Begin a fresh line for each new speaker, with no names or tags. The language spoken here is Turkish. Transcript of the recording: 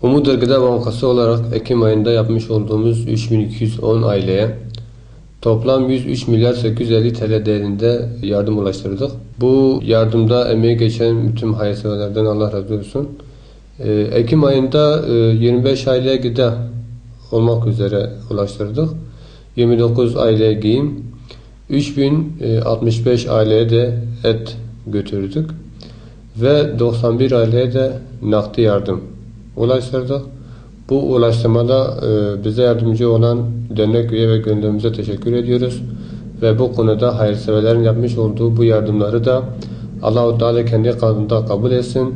Umut Gıda Bankası olarak Ekim ayında yapmış olduğumuz 3210 aileye toplam 103 milyar 850 TL değerinde yardım ulaştırdık. Bu yardımda emeği geçen bütün hayırseverlerden Allah razı olsun. Ekim ayında 25 aileye gıda olmak üzere ulaştırdık. 29 aileye giyim, 3065 aileye de et götürdük ve 91 aileye de nakdi yardım ulaştırdık. Bu ulaştırmada bize yardımcı olan dernek üye ve gönüllerimize teşekkür ediyoruz. Ve bu konuda hayırseverlerin yapmış olduğu bu yardımları da Allah-u Teala kendi katında kabul etsin.